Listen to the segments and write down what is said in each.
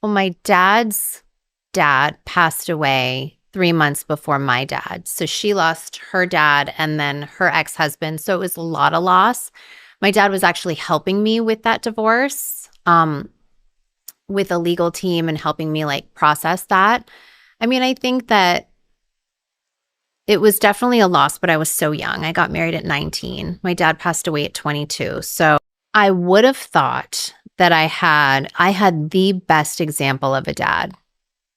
Well, my dad's dad passed away 3 months before my dad. So she lost her dad and then her ex-husband. So it was a lot of loss. My dad was actually helping me with that divorce, with a legal team and helping me like process that. I mean, I think that it was definitely a loss, but I was so young. I got married at 19. My dad passed away at 22. So I would have thought that I had the best example of a dad,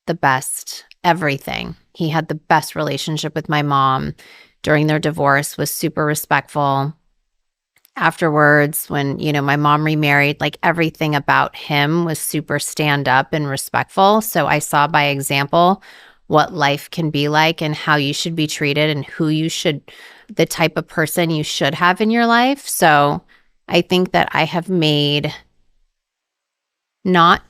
the best everything. He had the best relationship with my mom during their divorce, was super respectful. Afterwards, when, my mom remarried, like everything about him was super stand up and respectful. So I saw by example what life can be like and how you should be treated and the type of person you should have in your life. So I think that I have made not.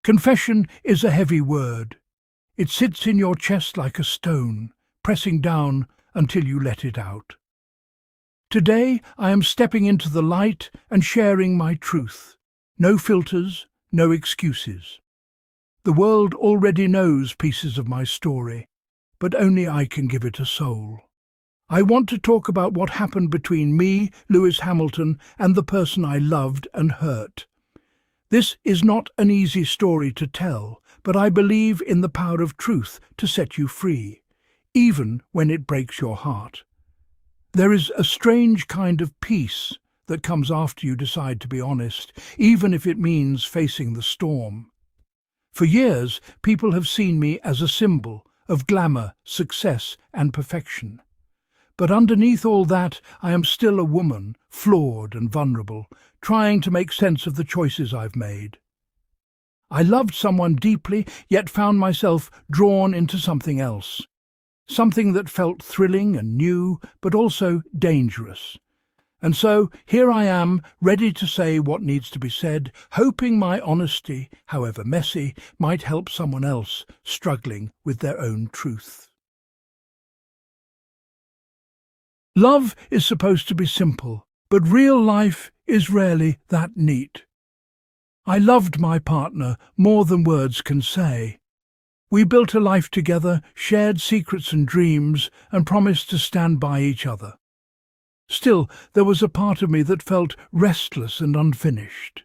Confession is a heavy word. It sits in your chest like a stone, pressing down until you let it out. Today I am stepping into the light and sharing my truth. No filters, no excuses. The world already knows pieces of my story, but only I can give it a soul. I want to talk about what happened between me, Lewis Hamilton, and the person I loved and hurt. This is not an easy story to tell, but I believe in the power of truth to set you free, even when it breaks your heart. There is a strange kind of peace that comes after you decide to be honest, even if it means facing the storm. For years, people have seen me as a symbol of glamour, success, and perfection. But underneath all that, I am still a woman, flawed and vulnerable, trying to make sense of the choices I've made. I loved someone deeply, yet found myself drawn into something else. Something that felt thrilling and new, but also dangerous. And so, here I am, ready to say what needs to be said, hoping my honesty, however messy, might help someone else struggling with their own truth. Love is supposed to be simple, but real life is rarely that neat. I loved my partner more than words can say. We built a life together, shared secrets and dreams, and promised to stand by each other. Still, there was a part of me that felt restless and unfinished.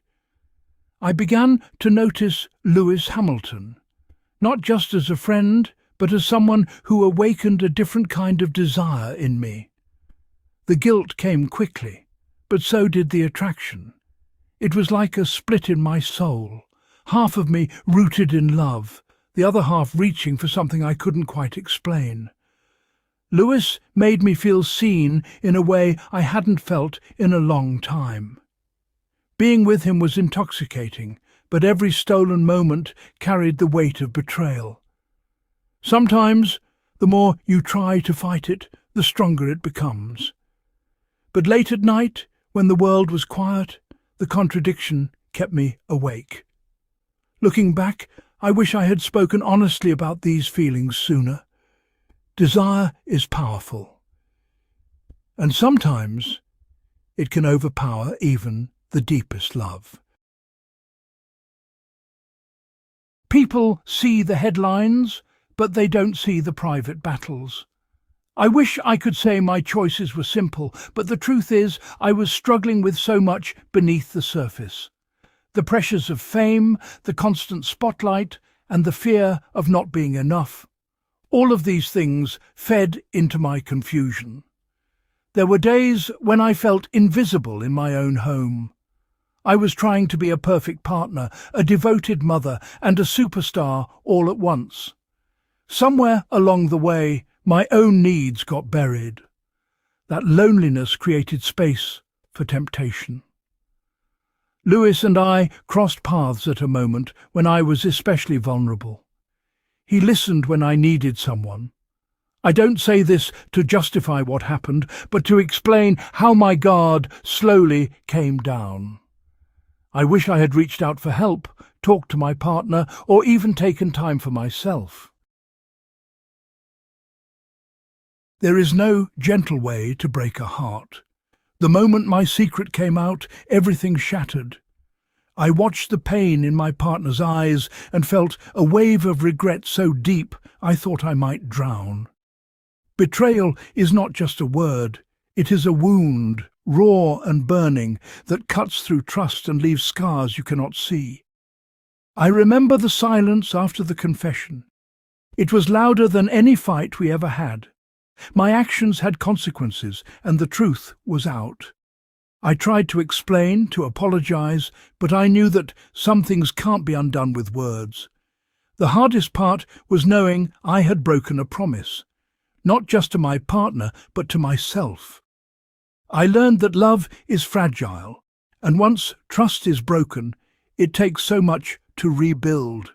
I began to notice Lewis Hamilton, not just as a friend, but as someone who awakened a different kind of desire in me. The guilt came quickly, but so did the attraction. It was like a split in my soul, half of me rooted in love, the other half reaching for something I couldn't quite explain. Lewis made me feel seen in a way I hadn't felt in a long time. Being with him was intoxicating, but every stolen moment carried the weight of betrayal. Sometimes, the more you try to fight it, the stronger it becomes. But late at night, when the world was quiet, the contradiction kept me awake. Looking back, I wish I had spoken honestly about these feelings sooner. Desire is powerful, and sometimes it can overpower even the deepest love. People see the headlines, but they don't see the private battles. I wish I could say my choices were simple, but the truth is I was struggling with so much beneath the surface. The pressures of fame, the constant spotlight, and the fear of not being enough. All of these things fed into my confusion. There were days when I felt invisible in my own home. I was trying to be a perfect partner, a devoted mother, and a superstar all at once. Somewhere along the way, my own needs got buried. That loneliness created space for temptation. Lewis and I crossed paths at a moment when I was especially vulnerable. He listened when I needed someone. I don't say this to justify what happened, but to explain how my guard slowly came down. I wish I had reached out for help, talked to my partner, or even taken time for myself. There is no gentle way to break a heart. The moment my secret came out, everything shattered. I watched the pain in my partner's eyes and felt a wave of regret so deep I thought I might drown. Betrayal is not just a word, it is a wound, raw and burning, that cuts through trust and leaves scars you cannot see. I remember the silence after the confession. It was louder than any fight we ever had. My actions had consequences, and the truth was out. I tried to explain, to apologize, but I knew that some things can't be undone with words. The hardest part was knowing I had broken a promise, not just to my partner, but to myself. I learned that love is fragile, and once trust is broken, it takes so much to rebuild.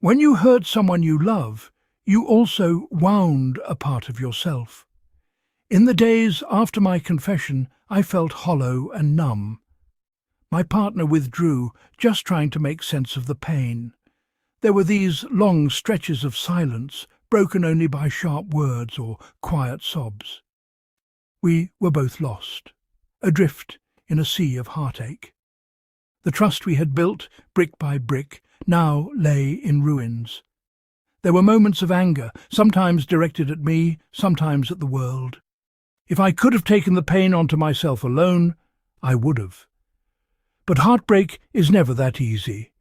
When you hurt someone you love, you also wound a part of yourself. In the days after my confession, I felt hollow and numb. My partner withdrew, just trying to make sense of the pain. There were these long stretches of silence, broken only by sharp words or quiet sobs. We were both lost, adrift in a sea of heartache. The trust we had built, brick by brick, now lay in ruins. There were moments of anger, sometimes directed at me, sometimes at the world. If I could have taken the pain onto myself alone, I would have. But heartbreak is never that easy.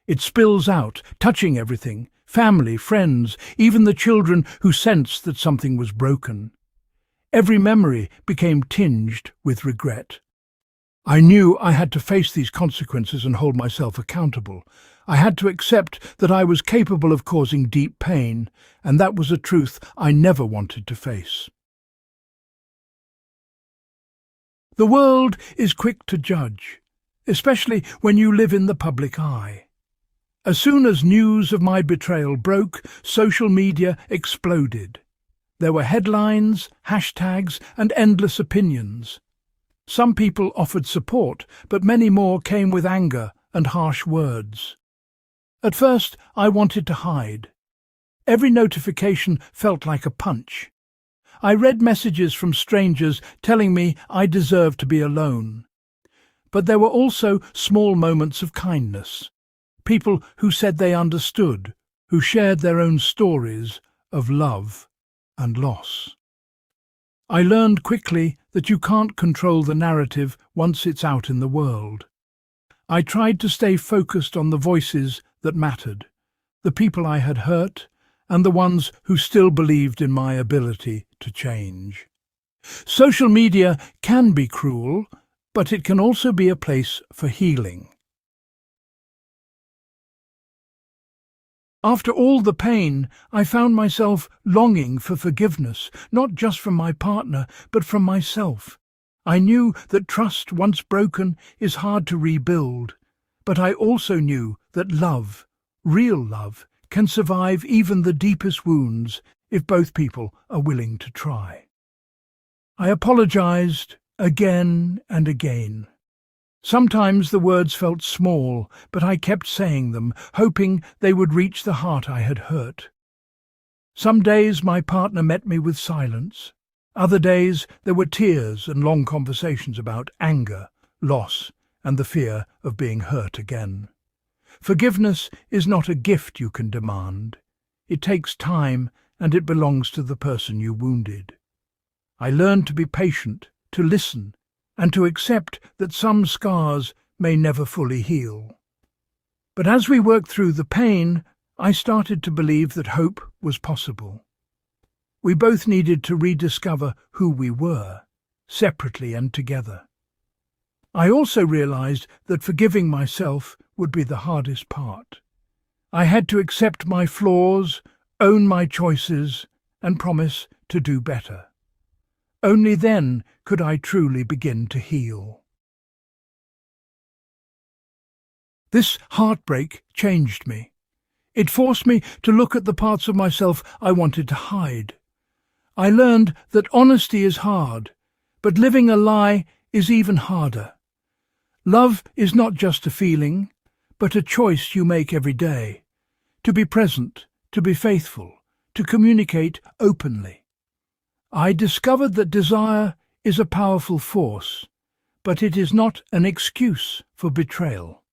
It spills out, touching everything, family, friends, even the children who sensed that something was broken. Every memory became tinged with regret. I knew I had to face these consequences and hold myself accountable. I had to accept that I was capable of causing deep pain, and that was a truth I never wanted to face. The world is quick to judge, especially when you live in the public eye. As soon as news of my betrayal broke, social media exploded. There were headlines, hashtags, and endless opinions. Some people offered support, but many more came with anger and harsh words. At first, I wanted to hide. Every notification felt like a punch. I read messages from strangers telling me I deserved to be alone. But there were also small moments of kindness. People who said they understood, who shared their own stories of love and loss. I learned quickly that you can't control the narrative once it's out in the world. I tried to stay focused on the voices that mattered, the people I had hurt, and the ones who still believed in my ability to change. Social media can be cruel, but it can also be a place for healing. After all the pain, I found myself longing for forgiveness, not just from my partner, but from myself. I knew that trust, once broken, is hard to rebuild, but I also knew that love, real love, can survive even the deepest wounds if both people are willing to try. I apologized again and again. Sometimes the words felt small, but I kept saying them, hoping they would reach the heart I had hurt. Some days my partner met me with silence. Other days there were tears and long conversations about anger, loss, and the fear of being hurt again. Forgiveness is not a gift you can demand. It takes time, and it belongs to the person you wounded. I learned to be patient, to listen, and to accept that some scars may never fully heal. But as we worked through the pain, I started to believe that hope was possible. We both needed to rediscover who we were, separately and together. I also realized that forgiving myself would be the hardest part. I had to accept my flaws, own my choices, and promise to do better. Only then could I truly begin to heal. This heartbreak changed me. It forced me to look at the parts of myself I wanted to hide. I learned that honesty is hard, but living a lie is even harder. Love is not just a feeling, but a choice you make every day. To be present, to be faithful, to communicate openly. I discovered that desire is a powerful force, but it is not an excuse for betrayal.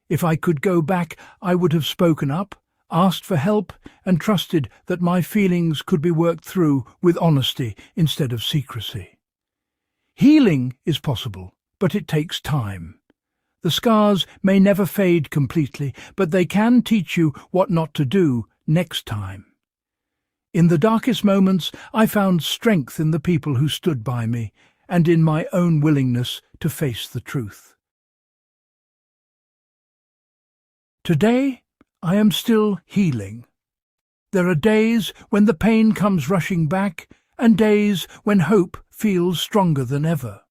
If I could go back, I would have spoken up, asked for help, and trusted that my feelings could be worked through with honesty instead of secrecy. Healing is possible, but it takes time. The scars may never fade completely, but they can teach you what not to do next time. In the darkest moments, I found strength in the people who stood by me and in my own willingness to face the truth. Today, I am still healing. There are days when the pain comes rushing back and days when hope feels stronger than ever.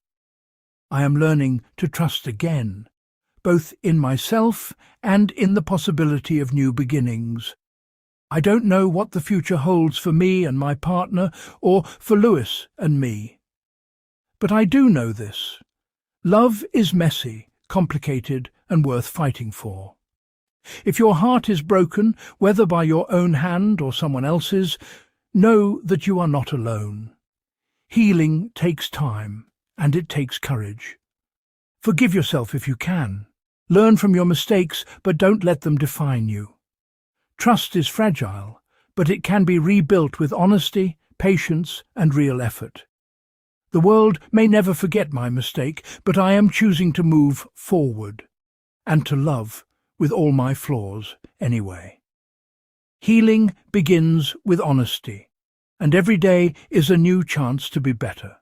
I am learning to trust again, both in myself and in the possibility of new beginnings. I don't know what the future holds for me and my partner, or for Lewis and me. But I do know this. Love is messy, complicated, and worth fighting for. If your heart is broken, whether by your own hand or someone else's, know that you are not alone. Healing takes time, and it takes courage. Forgive yourself if you can. Learn from your mistakes, but don't let them define you. Trust is fragile, but it can be rebuilt with honesty, patience, and real effort. The world may never forget my mistake, but I am choosing to move forward and to love with all my flaws anyway. Healing begins with honesty, and every day is a new chance to be better.